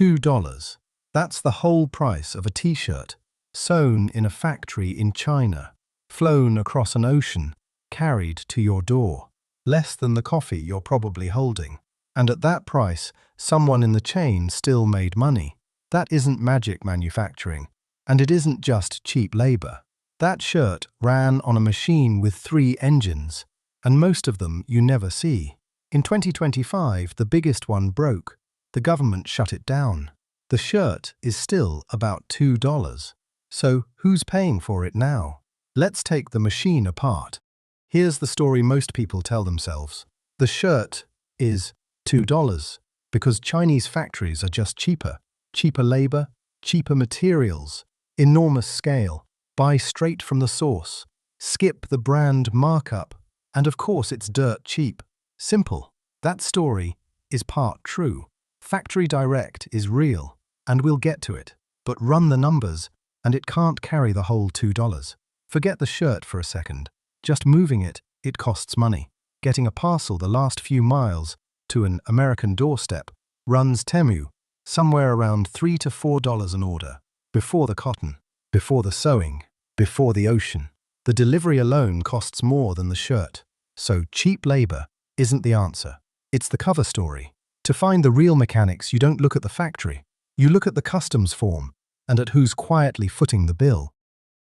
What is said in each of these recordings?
$2. That's the whole price of a t-shirt, sewn in a factory in China, flown across an ocean, carried to your door. Less than the coffee you're probably holding. And at that price, someone in the chain still made money. That isn't magic manufacturing, and it isn't just cheap labor. That shirt ran on a machine with 3 engines, and most of them you never see. In 2025, the biggest one broke. The government shut it down. The shirt is still about $2. So who's paying for it now? Let's take the machine apart. Here's the story most people tell themselves. The shirt is $2 because Chinese factories are just cheaper. Cheaper labor, cheaper materials, enormous scale, buy straight from the source, skip the brand markup, and of course it's dirt cheap. Simple. That story is part true. Factory direct is real, and we'll get to it. But run the numbers, and it can't carry the whole $2. Forget the shirt for a second. Just moving it, it costs money. Getting a parcel the last few miles to an American doorstep runs Temu, somewhere around $3 to $4 an order. Before the cotton, before the sewing, before the ocean. The delivery alone costs more than the shirt. So cheap labor isn't the answer. It's the cover story. To find the real mechanics, you don't look at the factory. You look at the customs form and at who's quietly footing the bill.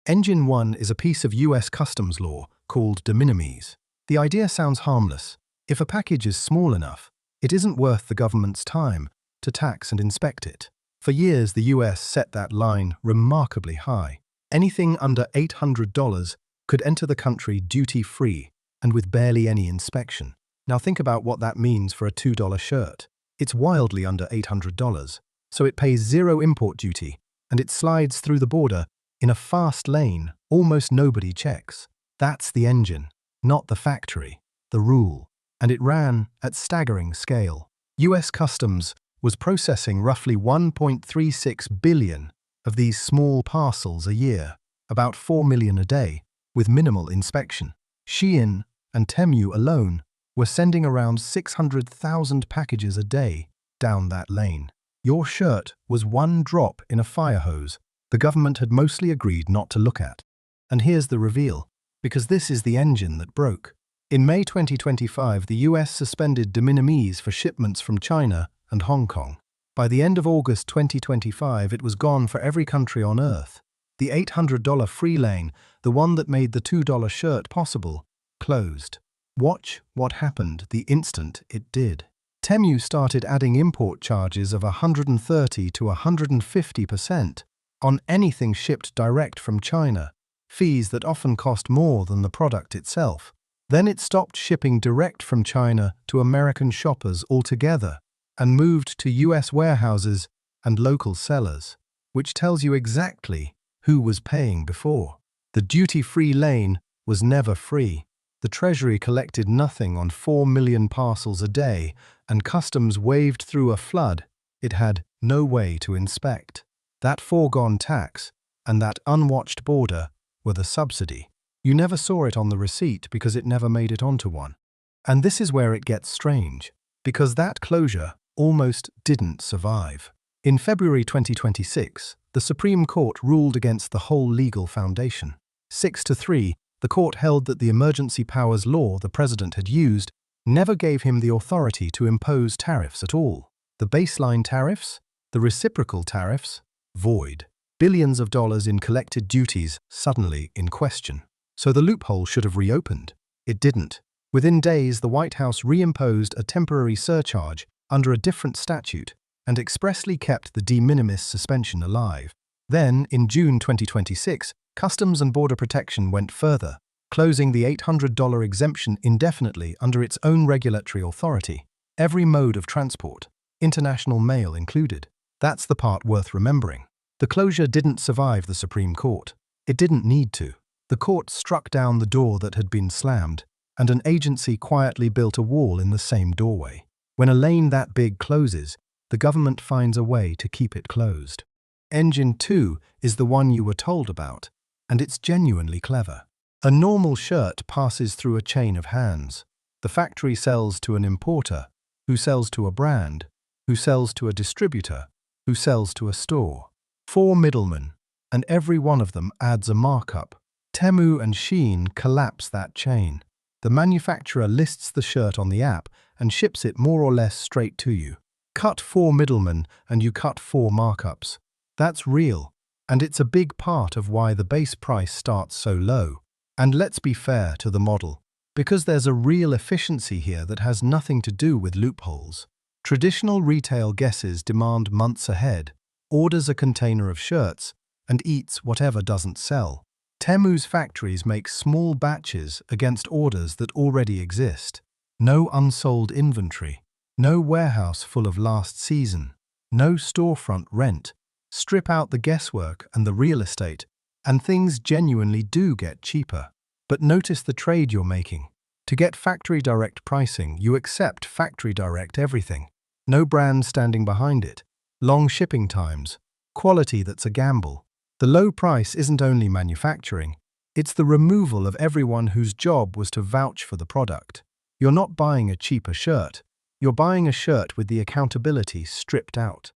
Engine 1 is a piece of US customs law called de minimis. The idea sounds harmless. If a package is small enough, it isn't worth the government's time to tax and inspect it. For years, the US set that line remarkably high. Anything under $800 could enter the country duty-free and with barely any inspection. Now think about what that means for a $2 shirt. It's wildly under $800, so it pays 0 import duty, and it slides through the border in a fast lane almost nobody checks. That's the engine, not the factory, the rule. And it ran at staggering scale. US Customs was processing roughly 1.36 billion of these small parcels a year, about 4 million a day, with minimal inspection. Shein and Temu alone were sending around 600,000 packages a day down that lane. Your shirt was one drop in a fire hose the government had mostly agreed not to look at. And here's the reveal, because this is the engine that broke. In May 2025, the US suspended de minimis for shipments from China and Hong Kong. By the end of August 2025, it was gone for every country on Earth. The $800 free lane, the one that made the $2 shirt possible, closed. Watch what happened the instant it did. Temu started adding import charges of 130 to 150% on anything shipped direct from China, fees that often cost more than the product itself. Then it stopped shipping direct from China to American shoppers altogether and moved to US warehouses and local sellers, which tells you exactly who was paying before. The duty-free lane was never free. The Treasury collected nothing on 4 million parcels a day, and customs waved through a flood it had no way to inspect. That foregone tax and that unwatched border were the subsidy. You never saw it on the receipt because it never made it onto one. And this is where it gets strange, because that closure almost didn't survive. In February 2026, the Supreme Court ruled against the whole legal foundation. 6-3, the court held that the emergency powers law the president had used never gave him the authority to impose tariffs at all. The baseline tariffs, the reciprocal tariffs, void. Billions of dollars in collected duties suddenly in question. So the loophole should have reopened. It didn't. Within days, the White House reimposed a temporary surcharge under a different statute and expressly kept the de minimis suspension alive. Then, in June 2026, Customs and Border Protection went further, closing the $800 exemption indefinitely under its own regulatory authority. Every mode of transport, international mail included. That's the part worth remembering. The closure didn't survive the Supreme Court. It didn't need to. The court struck down the door that had been slammed, and an agency quietly built a wall in the same doorway. When a lane that big closes, the government finds a way to keep it closed. Engine 2 is the one you were told about, and it's genuinely clever. A normal shirt passes through a chain of hands. The factory sells to an importer, who sells to a brand, who sells to a distributor, who sells to a store, 4 middlemen, and every one of them adds a markup. Temu and Shein collapse that chain. The manufacturer lists the shirt on the app and ships it more or less straight to you. Cut 4 middlemen and you cut 4 markups. That's real, and it's a big part of why the base price starts so low. And let's be fair to the model, because there's a real efficiency here that has nothing to do with loopholes. Traditional retail guesses demand months ahead, orders a container of shirts, and eats whatever doesn't sell. Temu's factories make small batches against orders that already exist. No unsold inventory, no warehouse full of last season, no storefront rent. Strip out the guesswork and the real estate, and things genuinely do get cheaper. But notice the trade you're making. To get factory direct pricing, you accept factory direct everything. No brand standing behind it. Long shipping times. Quality that's a gamble. The low price isn't only manufacturing, it's the removal of everyone whose job was to vouch for the product. You're not buying a cheaper shirt. You're buying a shirt with the accountability stripped out.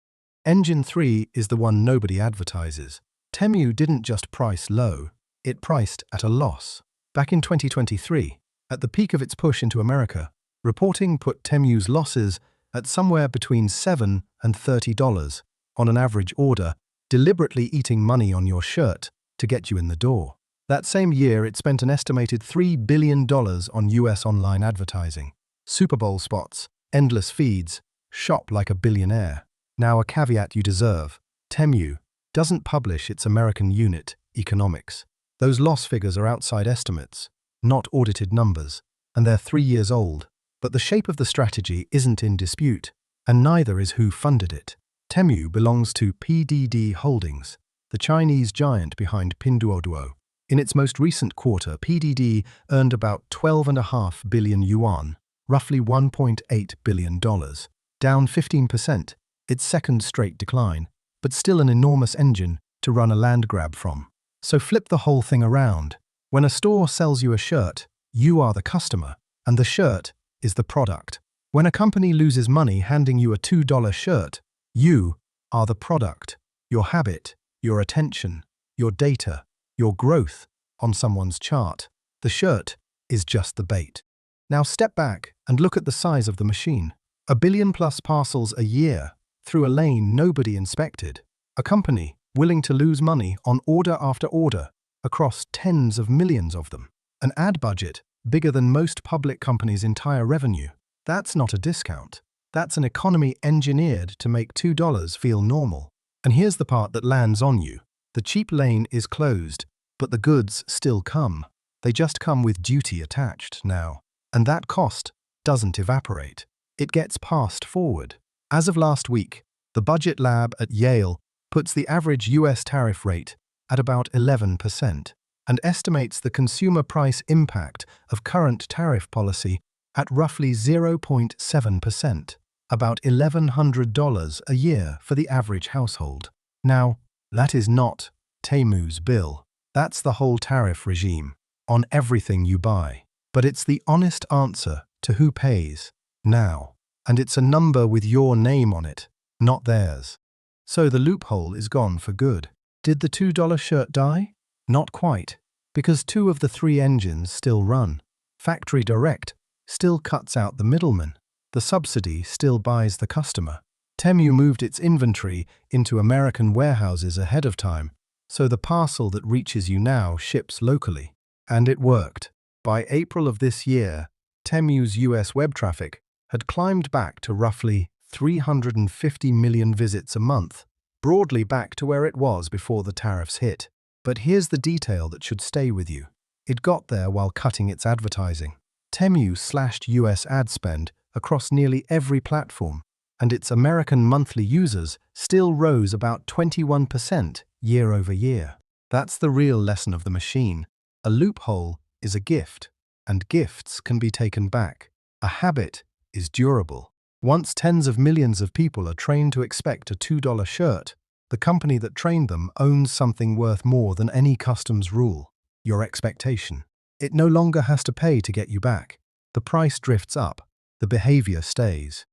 Engine 3 is the one nobody advertises. Temu didn't just price low, it priced at a loss. Back in 2023, at the peak of its push into America, reporting put Temu's losses at somewhere between $7 and $30 on an average order, deliberately eating money on your shirt to get you in the door. That same year, it spent an estimated $3 billion on US online advertising. Super Bowl spots, endless feeds, shop like a billionaire. Now a caveat you deserve. Temu doesn't publish its American unit economics. Those loss figures are outside estimates, not audited numbers, and they're 3 years old. But the shape of the strategy isn't in dispute, and neither is who funded it. Temu belongs to PDD Holdings, the Chinese giant behind Pinduoduo. In its most recent quarter, PDD earned about 12.5 billion yuan, roughly $1.8 billion, down 15%, its second straight decline, but still an enormous engine to run a land grab from. So flip the whole thing around. When a store sells you a shirt, you are the customer, and the shirt is the product. When a company loses money handing you a $2 shirt, you are the product, your habit, your attention, your data, your growth on someone's chart. The shirt is just the bait. Now step back and look at the size of the machine. 1 billion plus parcels a year through a lane nobody inspected. A company willing to lose money on order after order across tens of millions of them. An ad budget bigger than most public companies' entire revenue. That's not a discount. That's an economy engineered to make $2 feel normal. And here's the part that lands on you. The cheap lane is closed, but the goods still come. They just come with duty attached now. And that cost doesn't evaporate. It gets passed forward. As of last week, the budget lab at Yale puts the average US tariff rate at about 11% and estimates the consumer price impact of current tariff policy at roughly 0.7%, about $1,100 a year for the average household. Now, that is not Temu's bill. That's the whole tariff regime on everything you buy. But it's the honest answer to who pays now. And it's a number with your name on it, not theirs. So the loophole is gone for good. Did the $2 shirt die? Not quite, because 2 of the 3 engines still run. Factory direct still cuts out the middleman. The subsidy still buys the customer. Temu moved its inventory into American warehouses ahead of time, so the parcel that reaches you now ships locally. And it worked. By April of this year, Temu's US web traffic had climbed back to roughly 350 million visits a month, broadly back to where it was before the tariffs hit. But here's the detail that should stay with you. It got there while cutting its advertising. Temu slashed US ad spend across nearly every platform, and its American monthly users still rose about 21% year over year. That's the real lesson of the machine. A loophole is a gift, and gifts can be taken back. A habit is durable. Once tens of millions of people are trained to expect a $2 shirt, the company that trained them owns something worth more than any customs rule: your expectation. It no longer has to pay to get you back. The price drifts up, the behavior stays.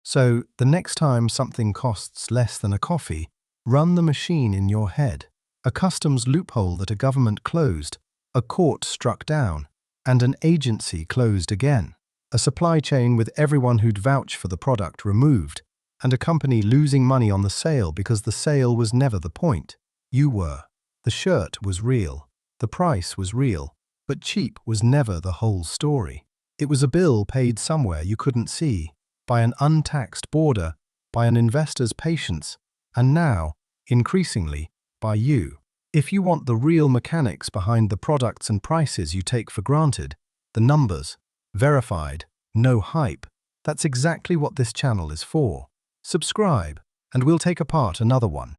So, the next time something costs less than a coffee, run the machine in your head. A customs loophole that a government closed, a court struck down, and an agency closed again. A supply chain with everyone who'd vouch for the product removed, and a company losing money on the sale because the sale was never the point. You were. The shirt was real. The price was real. But cheap was never the whole story. It was a bill paid somewhere you couldn't see, by an untaxed border, by an investor's patience, and now, increasingly, by you. If you want the real mechanics behind the products and prices you take for granted, the numbers, verified, no hype, that's exactly what this channel is for. Subscribe, and we'll take apart another one.